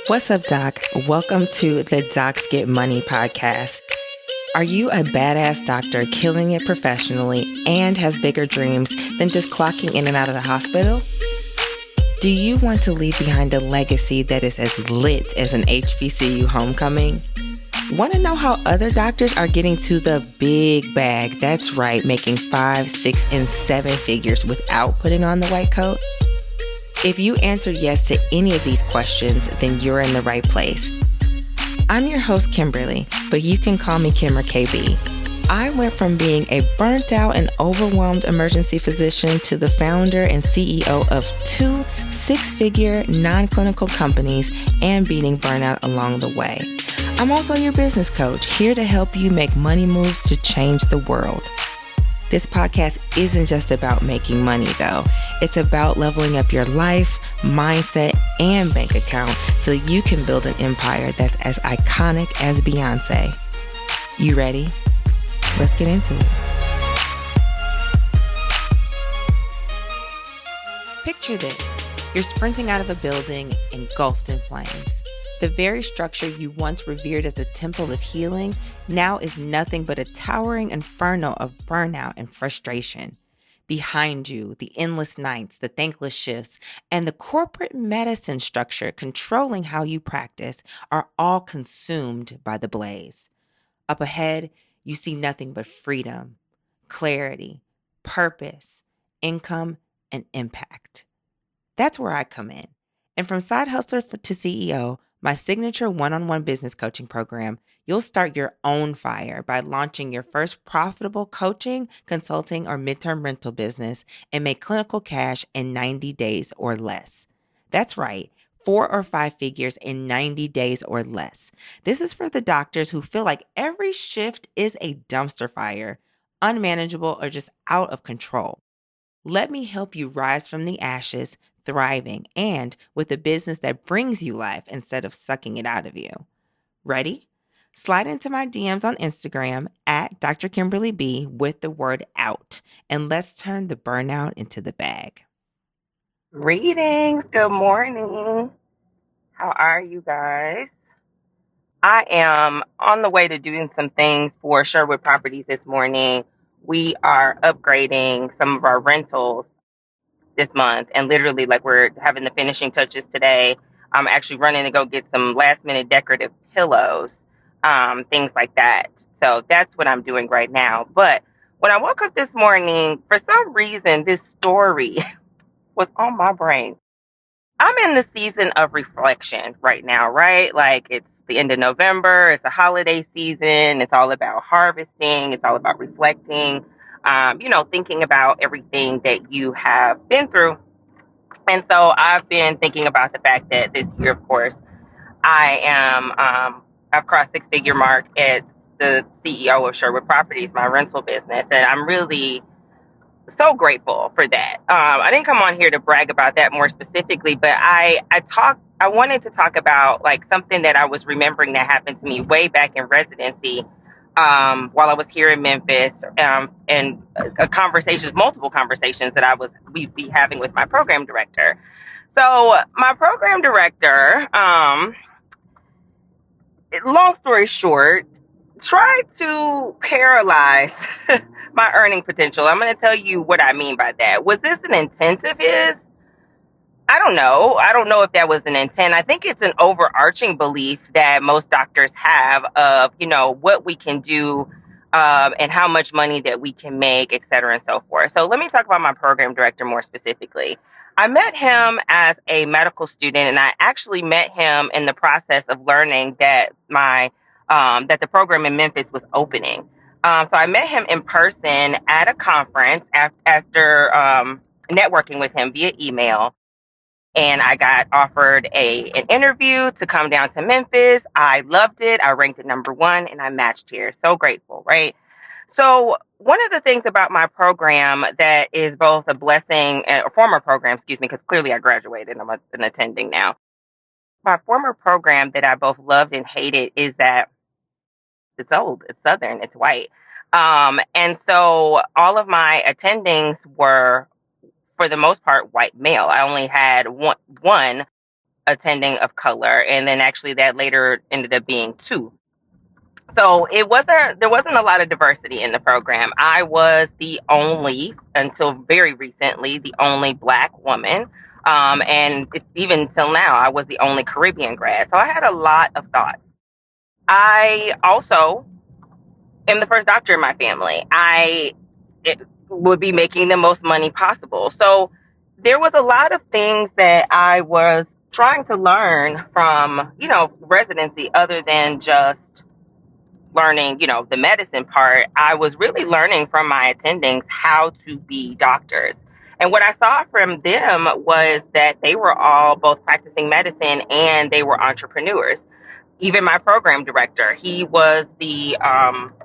What's up, Doc? Welcome to the Docs Get Money podcast. Are you a badass doctor killing it professionally and has bigger dreams than just clocking in and out of the hospital? Do you want to leave behind a legacy that is as lit as an HBCU homecoming? Want to know how other doctors are getting to the big bag? That's right, making 5, 6, and 7 figures without putting on the white coat? If you answered yes to any of these questions, then you're in the right place. I'm your host, Kimberly, but you can call me Kim or KB. I went from being a burnt out and overwhelmed emergency physician to the founder and CEO of 2 6-figure non-clinical companies and beating burnout along the way. I'm also your business coach, here to help you make money moves to change the world. This podcast isn't just about making money, though. It's about leveling up your life, mindset, and bank account so you can build an empire that's as iconic as Beyonce. You ready? Let's get into it. Picture this. You're sprinting out of a building engulfed in flames. The very structure you once revered as a temple of healing now is nothing but a towering inferno of burnout and frustration. Behind you, the endless nights, the thankless shifts, and the corporate medicine structure controlling how you practice are all consumed by the blaze. Up ahead, you see nothing but freedom, clarity, purpose, income, and impact. That's where I come in. And from side hustler to CEO, my signature one-on-one business coaching program, you'll start your own fire by launching your first profitable coaching, consulting, or midterm rental business and make clinical cash in 90 days or less. That's right, 4 or 5 figures in 90 days or less. This is for the doctors who feel like every shift is a dumpster fire, unmanageable, or just out of control. Let me help you rise from the ashes, thriving, and with a business that brings you life instead of sucking it out of you. Ready? Slide into my DMs on Instagram at Dr. Kimberly B with the word out, and let's turn the burnout into the bag. Greetings. Good morning. How are you guys? I am on the way to doing some things for Sherwood Properties this morning. We are upgrading some of our rentals this month, and literally, like, we're having the finishing touches today. I'm actually running to go get some last minute decorative pillows, things like that. So that's what I'm doing right now. But when I woke up this morning, for some reason, this story was on my brain. I'm in the season of reflection right now, right? Like, it's the end of November, it's a holiday season, it's all about harvesting, it's all about reflecting, thinking about everything that you have been through. And so I've been thinking about the fact that this year, of course, I've crossed 6-figure mark as the CEO of Sherwood Properties, my rental business, and I'm really so grateful for that. I didn't come on here to brag about that more specifically, but I wanted to talk about, like, something that I was remembering that happened to me way back in residency, while I was here in Memphis, and multiple conversations that we'd be having with my program director. So my program director, long story short, tried to paralyze my earning potential. I'm going to tell you what I mean by that. Was this an intent of his? I don't know. I don't know if that was an intent. I think it's an overarching belief that most doctors have of, what we can do, and how much money that we can make, et cetera, and so forth. So let me talk about my program director more specifically. I met him as a medical student, and I actually met him in the process of learning that that the program in Memphis was opening. So I met him in person at a conference after networking with him via email. And I got offered an interview to come down to Memphis. I loved it. I ranked at number 1, and I matched here. So grateful, right? So one of the things about my program that is both a blessing, a former program, because clearly I graduated and I'm an attending now. My former program that I both loved and hated is that it's old, it's Southern, it's white. And so all of my attendings were, for the most part, white male. I only had one attending of color, and then actually that later ended up being two. So there wasn't a lot of diversity in the program. I was the only, until very recently, the only Black woman. And even till now, I was the only Caribbean grad. So I had a lot of thoughts. I also am the first doctor in my family. Would be making the most money possible. So there was a lot of things that I was trying to learn from, residency, other than just learning, the medicine part. I was really learning from my attendings how to be doctors. And what I saw from them was that they were all both practicing medicine and they were entrepreneurs. Even my program director, he was the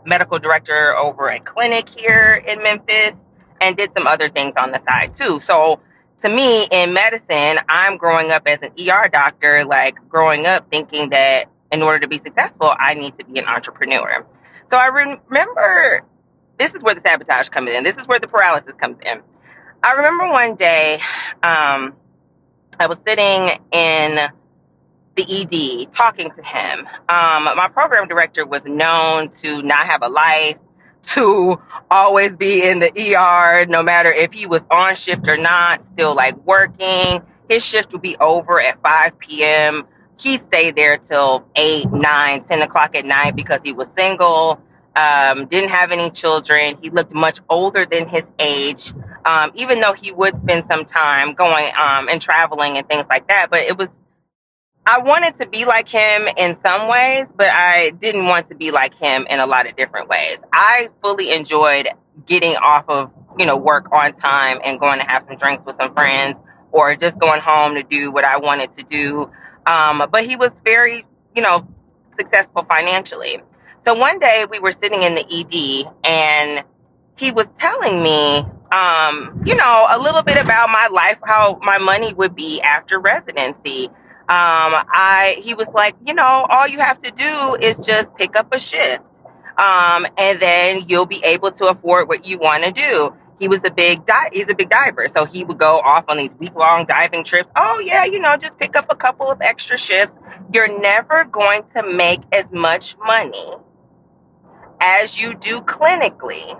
medical director over a clinic here in Memphis and did some other things on the side too. So to me, in medicine, I'm growing up as an ER doctor, like growing up thinking that in order to be successful, I need to be an entrepreneur. So I remember, this is where the sabotage comes in. This is where the paralysis comes in. I remember one day, I was sitting in the ED talking to him. My program director was known to not have a life, to always be in the ER, no matter if he was on shift or not, still like working. His shift would be over at 5 p.m. He'd stay there till 8, 9, 10 o'clock at night because he was single, didn't have any children. He looked much older than his age, even though he would spend some time going and traveling and things like that. But I wanted to be like him in some ways, but I didn't want to be like him in a lot of different ways. I fully enjoyed getting off of, work on time and going to have some drinks with some friends, or just going home to do what I wanted to do. But he was very, successful financially. So one day we were sitting in the ED and he was telling me, a little bit about my life, how my money would be after residency. He was like, all you have to do is just pick up a shift. And then you'll be able to afford what you want to do. He's a big diver. So he would go off on these week-long diving trips. Oh yeah, just pick up a couple of extra shifts. You're never going to make as much money as you do clinically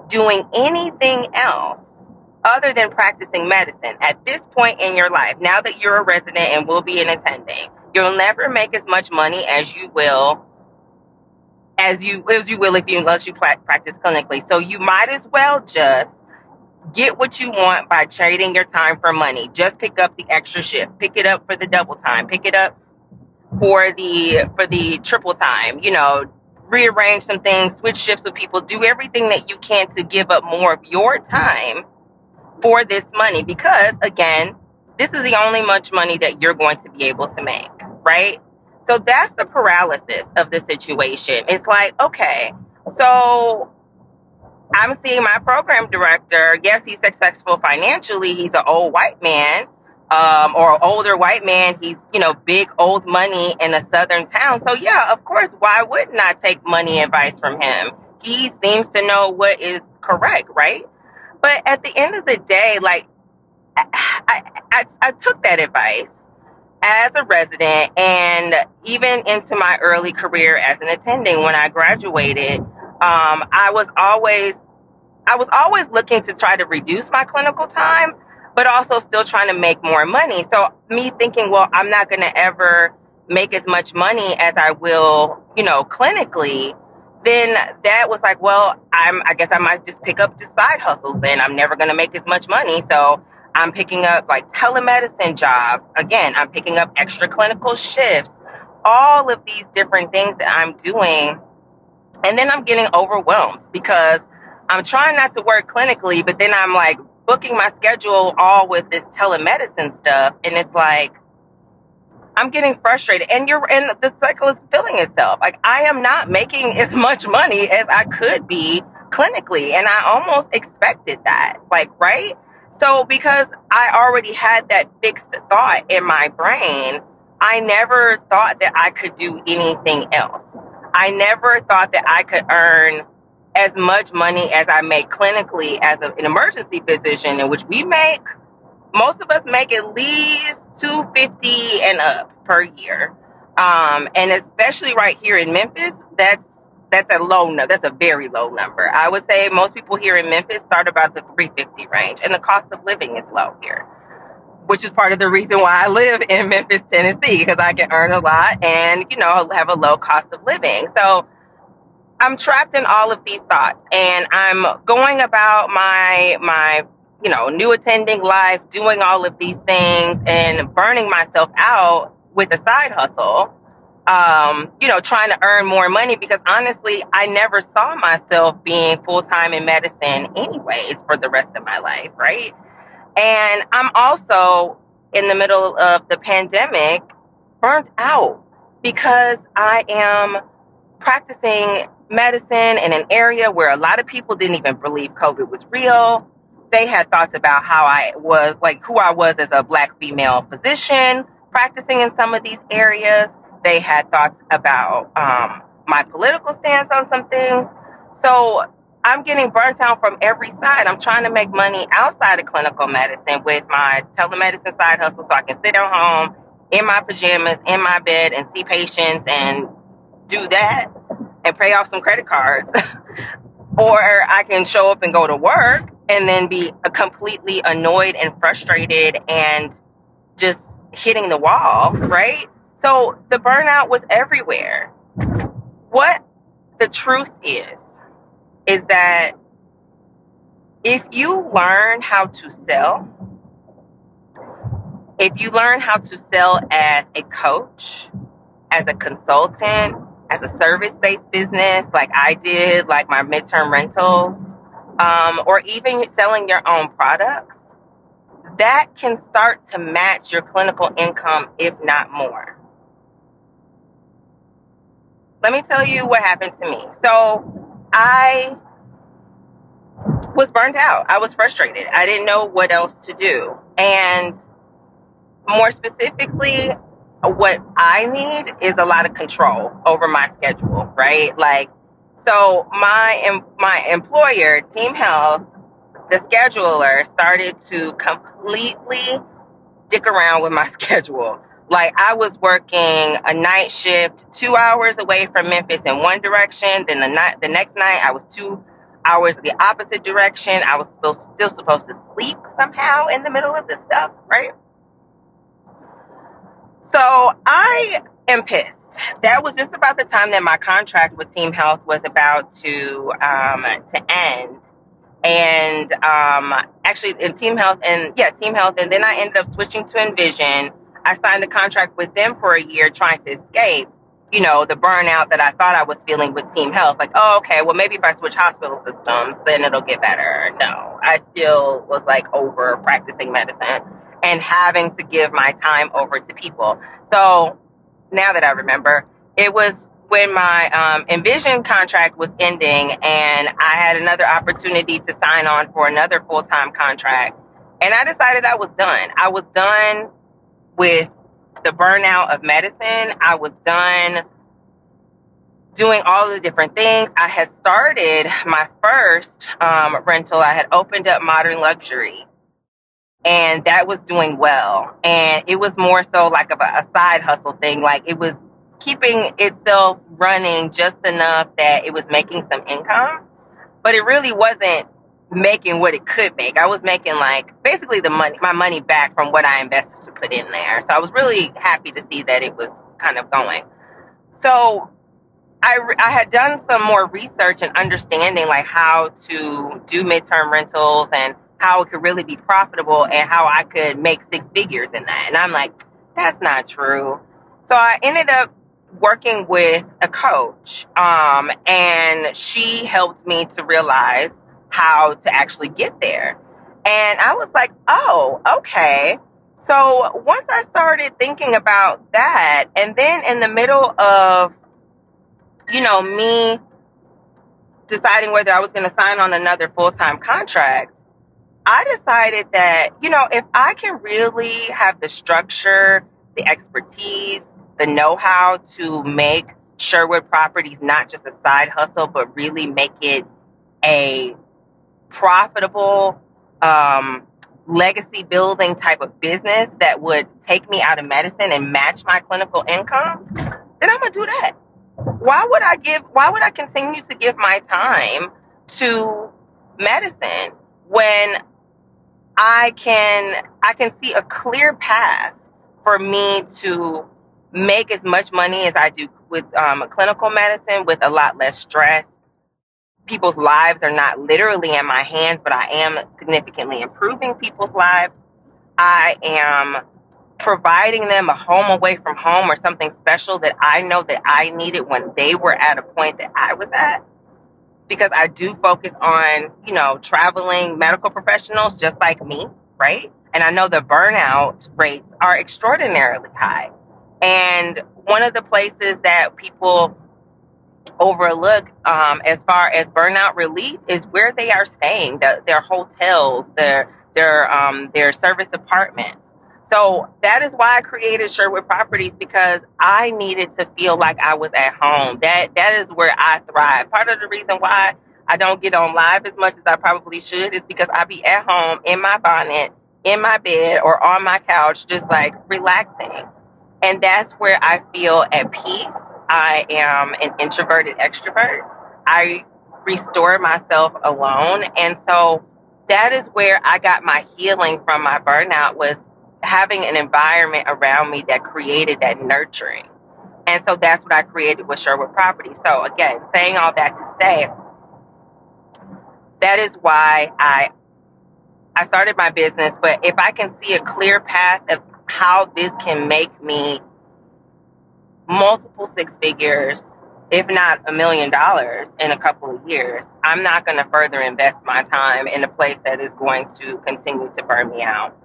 doing anything else other than practicing medicine at this point in your life. Now that you're a resident and will be an attending, you'll never make as much money as you will unless you practice clinically. So you might as well just get what you want by trading your time for money. Just pick up the extra shift, pick it up for the double time, pick it up for the triple time, rearrange some things, switch shifts with people, do everything that you can to give up more of your time for this money, because again, this is the only much money that you're going to be able to make, right? So that's the paralysis of the situation. It's like, okay, so I'm seeing my program director. Yes, he's successful financially. He's an old white man, or an older white man. He's, big old money in a southern town. So yeah, of course, why wouldn't I take money advice from him? He seems to know what is correct, right? But at the end of the day, like, I took that advice as a resident, and even into my early career as an attending. When I graduated, I was always looking to try to reduce my clinical time, but also still trying to make more money. So me thinking, well, I'm not going to ever make as much money as I will, clinically. Then that was like, well, I guess I might just pick up the side hustles. Then I'm never going to make as much money. So I'm picking up like telemedicine jobs. Again, I'm picking up extra clinical shifts, all of these different things that I'm doing. And then I'm getting overwhelmed because I'm trying not to work clinically, but then I'm like booking my schedule all with this telemedicine stuff. And it's like, I'm getting frustrated, and the cycle is fulfilling itself. Like, I am not making as much money as I could be clinically. And I almost expected that, like, right? So because I already had that fixed thought in my brain, I never thought that I could do anything else. I never thought that I could earn as much money as I make clinically as an emergency physician, in which most of us make at least 250 and up per year. And especially right here in Memphis, that's a low number. That's a very low number. I would say most people here in Memphis start about the 350 range, and the cost of living is low here, which is part of the reason why I live in Memphis, Tennessee, because I can earn a lot and, have a low cost of living. So I'm trapped in all of these thoughts, and I'm going about my new attending life, doing all of these things and burning myself out with a side hustle, trying to earn more money, because honestly, I never saw myself being full-time in medicine anyways for the rest of my life, right? And I'm also in the middle of the pandemic, burnt out, because I am practicing medicine in an area where a lot of people didn't even believe COVID was real. They had thoughts about how I was, like who I was as a Black female physician practicing in some of these areas. They had thoughts about my political stance on some things. So I'm getting burnt out from every side. I'm trying to make money outside of clinical medicine with my telemedicine side hustle, so I can sit at home in my pajamas, in my bed, and see patients and do that and pay off some credit cards. Or I can show up and go to work and then be completely annoyed and frustrated and just hitting the wall, right? So the burnout was everywhere. What the truth is that if you learn how to sell, if you learn how to sell as a coach, as a consultant, as a service-based business like I did, like my midterm rentals, or even selling your own products, that can start to match your clinical income, if not more. Let me tell you what happened to me. So I was burned out. I was frustrated. I didn't know what else to do. And more specifically, what I need is a lot of control over my schedule, right? Like, so my employer, Team Health, the scheduler, started to completely dick around with my schedule. Like, I was working a night shift 2 hours away from Memphis in one direction. Then the next night, I was 2 hours the opposite direction. I was still supposed to sleep somehow in the middle of this stuff, right? So I am pissed. That was just about the time that my contract with Team Health was about to end. And actually in Team Health, and then I ended up switching to Envision. I signed a contract with them for a year trying to escape, the burnout that I thought I was feeling with Team Health. Like, oh, okay, well, maybe if I switch hospital systems, then it'll get better. No, I still was like over practicing medicine and having to give my time over to people. So now that I remember, it was when my Envision contract was ending, and I had another opportunity to sign on for another full-time contract. And I decided I was done. I was done with the burnout of medicine. I was done doing all the different things. I had started my first rental. I had opened up Modern Luxury, and that was doing well. And it was more so like a side hustle thing. Like, it was keeping itself running just enough that it was making some income, but it really wasn't making what it could make. I was making like basically my money back from what I invested to put in there. So I was really happy to see that it was kind of going. So I had done some more research and understanding like how to do midterm rentals and how it could really be profitable and how I could make six figures in that. And I'm like, that's not true. So I ended up working with a coach, and she helped me to realize how to actually get there. And I was like, oh, okay. So once I started thinking about that, and then in the middle of, me deciding whether I was going to sign on another full-time contract, I decided that, if I can really have the structure, the expertise, the know-how to make Sherwood Properties not just a side hustle, but really make it a profitable legacy building type of business that would take me out of medicine and match my clinical income, then I'm gonna do that. Why would I continue to give my time to medicine when I can see a clear path for me to make as much money as I do with clinical medicine with a lot less stress. People's lives are not literally in my hands, but I am significantly improving people's lives. I am providing them a home away from home or something special that I know that I needed when they were at a point that I was at. Because I do focus on, traveling medical professionals just like me, right? And I know the burnout rates are extraordinarily high. And one of the places that people overlook as far as burnout relief is where they are staying, their hotels, their service apartments. So that is why I created Sherwood Properties, because I needed to feel like I was at home. That is where I thrive. Part of the reason why I don't get on live as much as I probably should is because I be at home in my bonnet, in my bed, or on my couch, just like relaxing. And that's where I feel at peace. I am an introverted extrovert. I restore myself alone. And so that is where I got my healing from my burnout, was having an environment around me that created that nurturing. And so that's what I created with Sherwood Property. So again, saying all that to say, that is why I started my business. But if I can see a clear path of how this can make me multiple six figures, if not $1 million in a couple of years, I'm not going to further invest my time in a place that is going to continue to burn me out.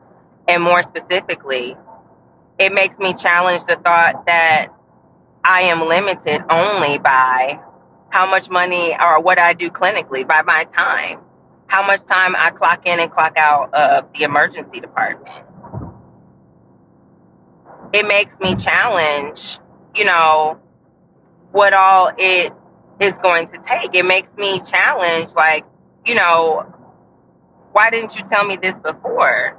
And more specifically, it makes me challenge the thought that I am limited only by how much money or what I do clinically, by my time, how much time I clock in and clock out of the emergency department. It makes me challenge, what all it is going to take. It makes me challenge, like, why didn't you tell me this before?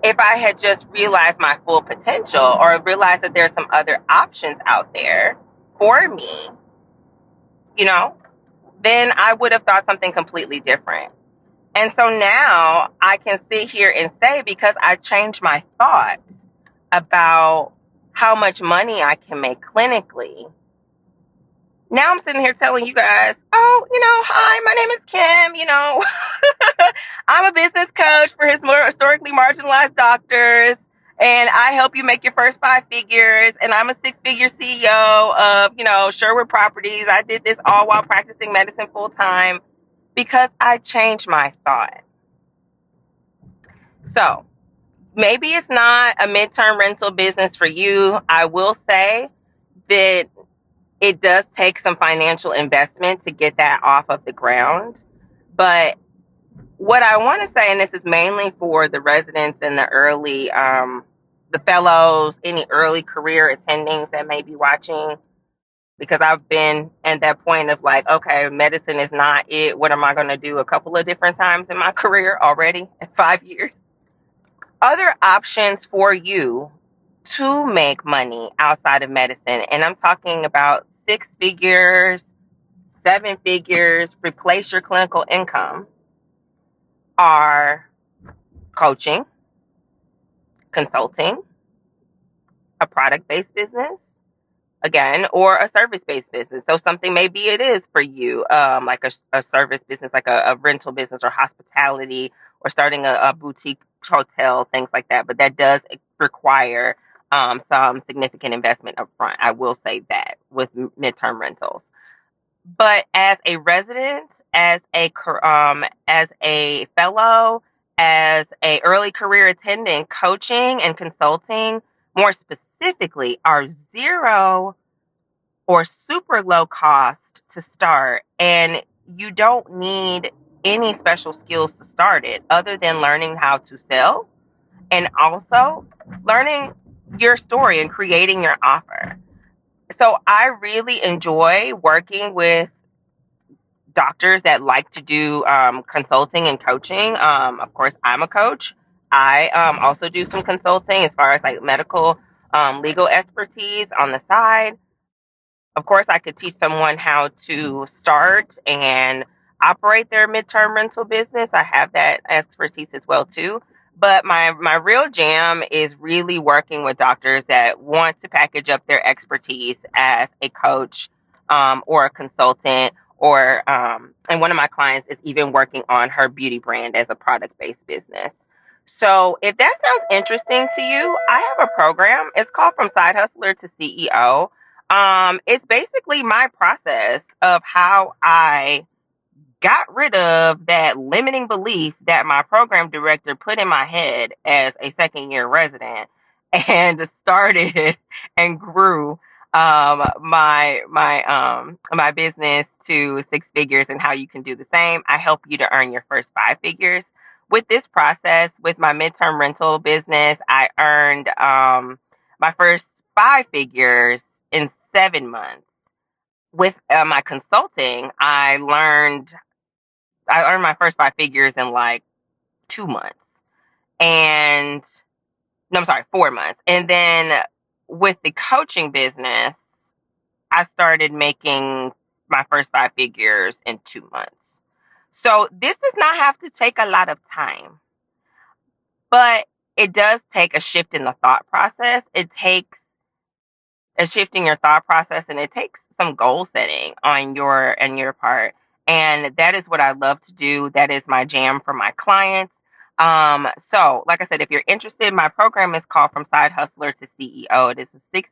If I had just realized my full potential, or realized that there's some other options out there for me, then I would have thought something completely different. And so now I can sit here and say, because I changed my thoughts about how much money I can make clinically, now I'm sitting here telling you guys, hi, my name is Kim, I'm a business coach for his more historically marginalized doctors, and I help you make your first 5 figures, and I'm a 6-figure CEO of, Sherwood Properties. I did this all while practicing medicine full time because I changed my thought. So maybe it's not a midterm rental business for you. I will say that it does take some financial investment to get that off of the ground. But what I want to say, and this is mainly for the residents and the early, the fellows, any early career attendings that may be watching, because I've been at that point of like, okay, medicine is not it. What am I going to do a couple of different times in my career already in 5 years? Other options for you to make money outside of medicine, and I'm talking about 6 figures, 7 figures, replace your clinical income, are coaching, consulting, a product-based business, again, or a service-based business. So something, maybe it is for you, like a service business, like a rental business or hospitality, or starting a boutique hotel, things like that. But that does require some significant investment up front. I will say that with midterm rentals. But as a resident, as a fellow, as a early career attending, coaching and consulting, more specifically, are zero or super low cost to start, and you don't need any special skills to start it other than learning how to sell and also learning your story and creating your offer. So I really enjoy working with doctors that like to do consulting and coaching. Of course, I'm a coach. I also do some consulting as far as like medical legal expertise on the side. Of course, I could teach someone how to start and operate their midterm rental business. I have that expertise as well too. But my real jam is really working with doctors that want to package up their expertise as a coach or a consultant, or and one of my clients is even working on her beauty brand as a product-based business. So if that sounds interesting to you, I have a program. It's called From Side Hustler to CEO. It's basically my process of how I got rid of that limiting belief that my program director put in my head as a second year resident, and started and grew my business to six figures, and how you can do the same. I help you to earn your first five figures. With this process, with my midterm rental business, I earned my first five figures in 7 months. With my consulting, I earned my first five figures in like 2 months. And no, I'm sorry, 4 months. And then with the coaching business, I started making my first five figures in 2 months. So this does not have to take a lot of time, but it does take a shift in the thought process. It takes a shift in your thought process, and it takes some goal setting on your part. And that is what I love to do. That is my jam for my clients. So like I said, if you're interested, my program is called From Side Hustler to CEO. It is a 6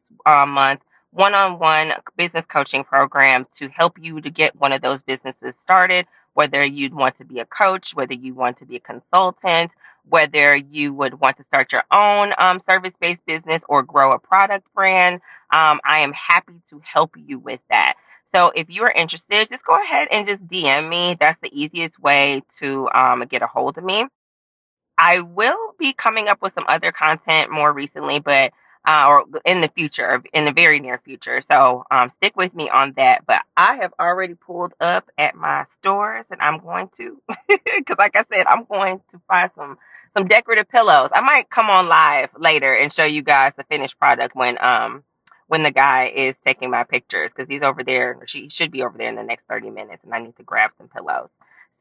month one-on-one business coaching program to help you to get one of those businesses started, whether you'd want to be a coach, whether you want to be a consultant, whether you would want to start your own service-based business or grow a product brand. I am happy to help you with that. So if you are interested, just go ahead and just DM me. That's the easiest way to get a hold of me. I will be coming up with some other content more recently, but or in the future, in the very near future. So stick with me on that. But I have already pulled up at my stores, and I'm going to, because like I said, I'm going to find some decorative pillows. I might come on live later and show you guys the finished product when the guy is taking my pictures, because he's over there, or she should be over there in the next 30 minutes, and I need to grab some pillows.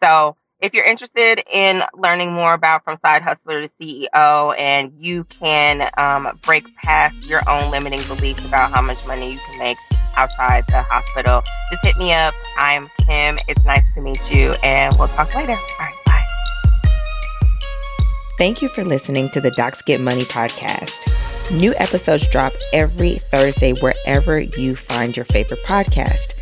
So if you're interested in learning more about From Side Hustler to CEO, and you can break past your own limiting beliefs about how much money you can make outside the hospital, just hit me up. I'm Kim. It's nice to meet you, and we'll talk later. All right, bye. Thank you for listening to the Docs Get Money podcast. New episodes drop every Thursday wherever you find your favorite podcast.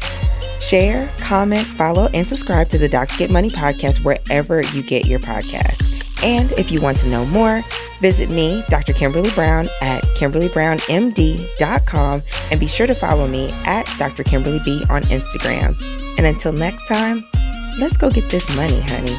Share, comment, follow, and subscribe to the Docs Get Money podcast wherever you get your podcasts. And if you want to know more, visit me, Dr. Kimberly Brown, at KimberlyBrownMD.com, and be sure to follow me at Dr. Kimberly B on Instagram. And until next time, let's go get this money, honey.